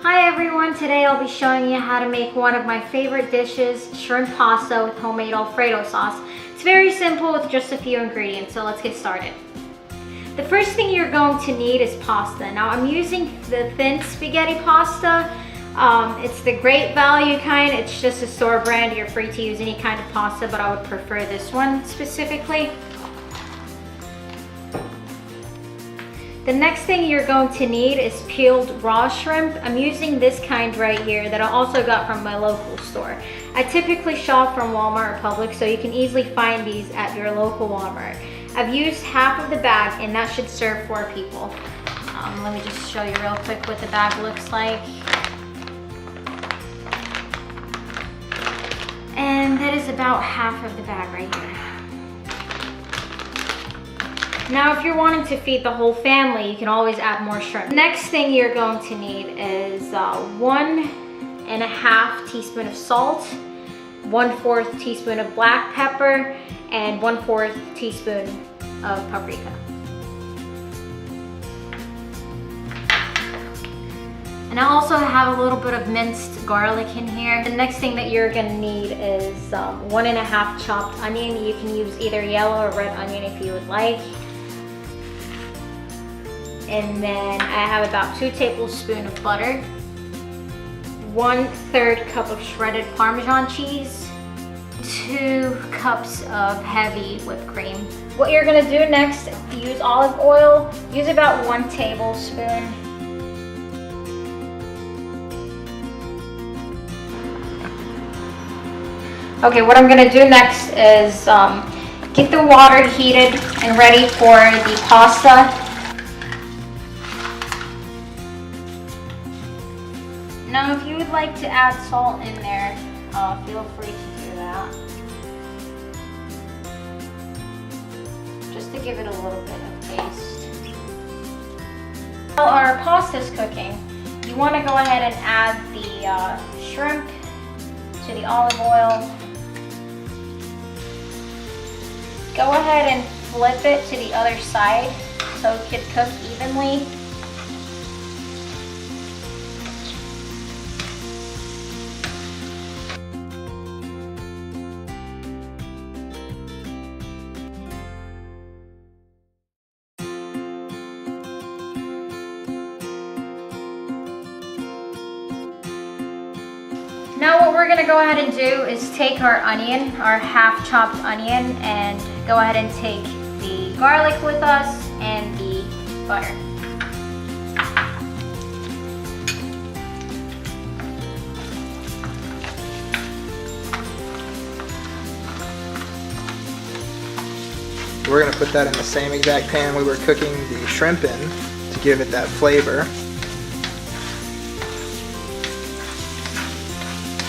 Hi everyone, today I'll be showing you how to make one of my favorite dishes, shrimp pasta with homemade Alfredo sauce. It's very simple with just a few ingredients, so let's get started. The first thing you're going to need is pasta. Now I'm using the thin spaghetti pasta. It's the Great Value kind. It's just a store brand. You're free to use any kind of pasta, but I would prefer this one specifically. The next thing you're going to need is peeled raw shrimp. I'm using this kind right here that I also got from my local store. I typically shop from Walmart or Publix, so you can easily find these at your local Walmart. I've used half of the bag and that should serve 4 people. Let me just show you real quick what the bag looks like. And that is about half of the bag right here. Now, if you're wanting to feed the whole family, you can always add more shrimp. Next thing you're going to need is 1.5 teaspoon of salt, 1/4 teaspoon of black pepper, and 1/4 teaspoon of paprika. And I also have a little bit of minced garlic in here. The next thing that you're gonna need is 1.5 chopped onion. You can use either yellow or red onion if you would like. And then I have about 2 tablespoons of butter, 1/3 cup of shredded Parmesan cheese, 2 cups of heavy whipped cream. What you're gonna do next, use olive oil. Use about 1 tablespoon. Okay, what I'm gonna do next is get the water heated and ready for the pasta. Now, if you would like to add salt in there, feel free to do that. Just to give it a little bit of taste. While our pasta's cooking, you want to go ahead and add the shrimp to the olive oil. Go ahead and flip it to the other side so it could cook evenly. Now what we're gonna go ahead and do is take our onion, our half chopped onion, and go ahead and take the garlic with us and the butter. We're gonna put that in the same exact pan we were cooking the shrimp in to give it that flavor.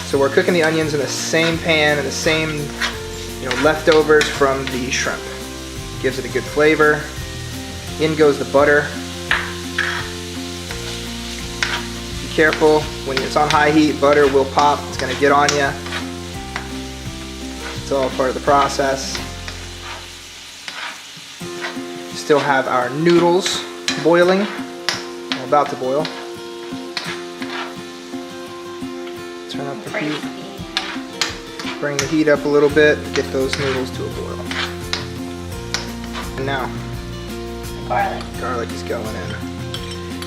So we're cooking the onions in the same pan and the same, leftovers from the shrimp. Gives it a good flavor. In goes the butter. Be careful, when it's on high heat, butter will pop. It's gonna get on you. It's all part of the process. Still have our noodles boiling, or about to boil. Turn up the heat. Bring the heat up a little bit, get those noodles to a boil. And now, garlic is going in.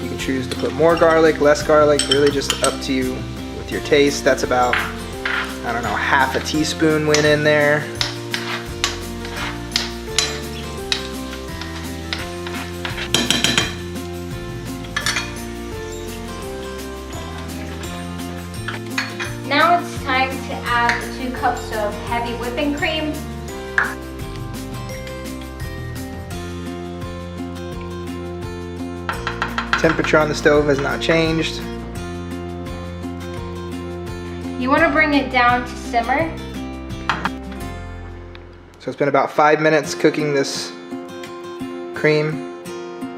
You can choose to put more garlic, less garlic, really just up to you with your taste. That's about, I don't know, half a teaspoon went in there. Now it's time to add the 2 cups of heavy whipping cream. Temperature on the stove has not changed. You want to bring it down to simmer. So it's been about 5 minutes cooking this cream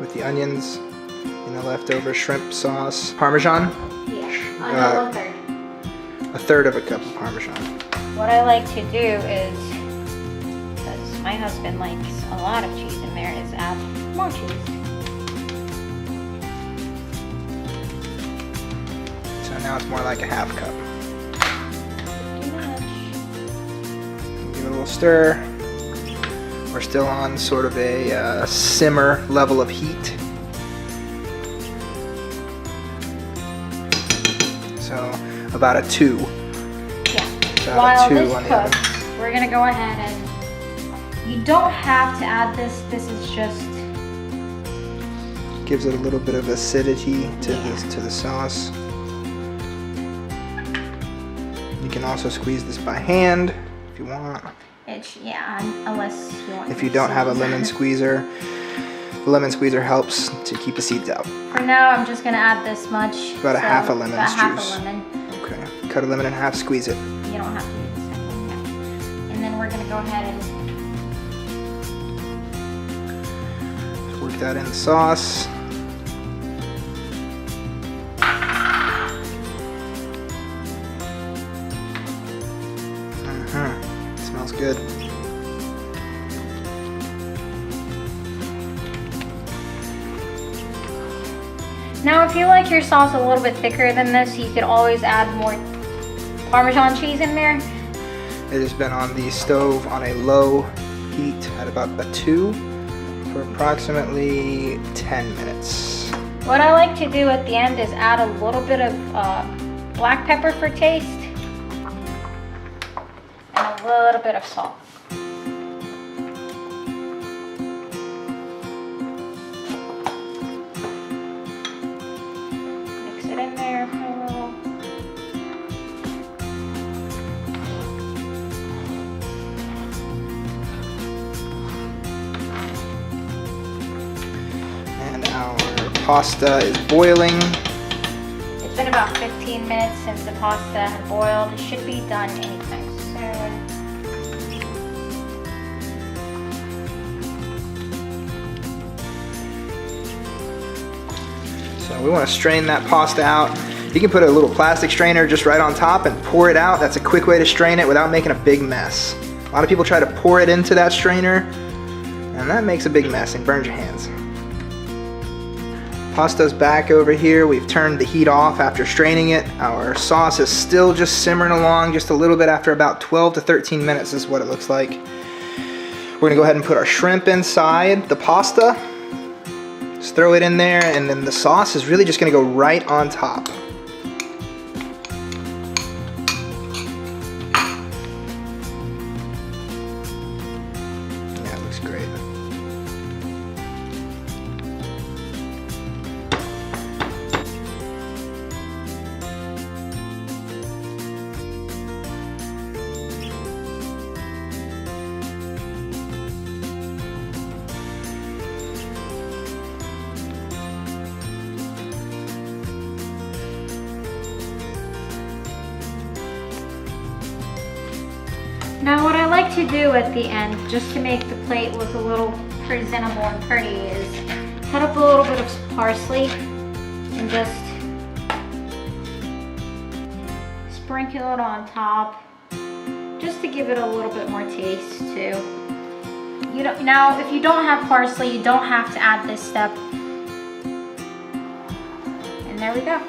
with the onions and the leftover shrimp sauce. Parmesan? Yeah, 1/3. 1/3 of a cup of Parmesan. What I like to do is, because my husband likes a lot of cheese in there, is add more cheese. So now it's more like a half cup. Too much. Give it a little stir. We're still on sort of a simmer level of heat. So about a 2. Yeah. About While a 2 this on the oven. cooks, we're gonna go ahead and you don't have to add this. This is just Gives it a little bit of acidity to the sauce. You can also squeeze this by hand if you want. it's unless you want. If you don't have a lemon squeezer, the lemon squeezer helps to keep the seeds out. For now, I'm just gonna add this much. About a half a lemon's about half juice. a lemon. Okay. Cut a lemon in half, squeeze it. You don't have to use the second one yet. And then we're gonna go ahead and Work that in the sauce. Smells good. now if you like your sauce a little bit thicker than this, you could always add more Parmesan cheese in there. It has been on the stove on a low heat at about a 2 for approximately 10 minutes. What I like to do at the end is add a little bit of black pepper for taste and a little bit of salt. Mix it in there for a little. And our pasta is boiling. It's been about 15 minutes since the pasta had boiled. It should be done anytime soon. So we want to strain that pasta out. You can put a little plastic strainer just right on top and pour it out. That's a quick way to strain it without making a big mess. A lot of people try to pour it into that strainer, and that makes a big mess and burns your hands. Pasta's back over here. We've turned the heat off after straining it. Our sauce is still just simmering along just a little bit after about 12 to 13 minutes is what it looks like. We're gonna go ahead and put our shrimp inside the pasta. Just throw it in there, and then the sauce is really just gonna go right on top. Yeah, it looks great. Now what I like to do at the end, just to make the plate look a little presentable and pretty, is cut up a little bit of parsley and just sprinkle it on top, just to give it a little bit more taste too. Now if you don't have parsley, you don't have to add this step. And there we go.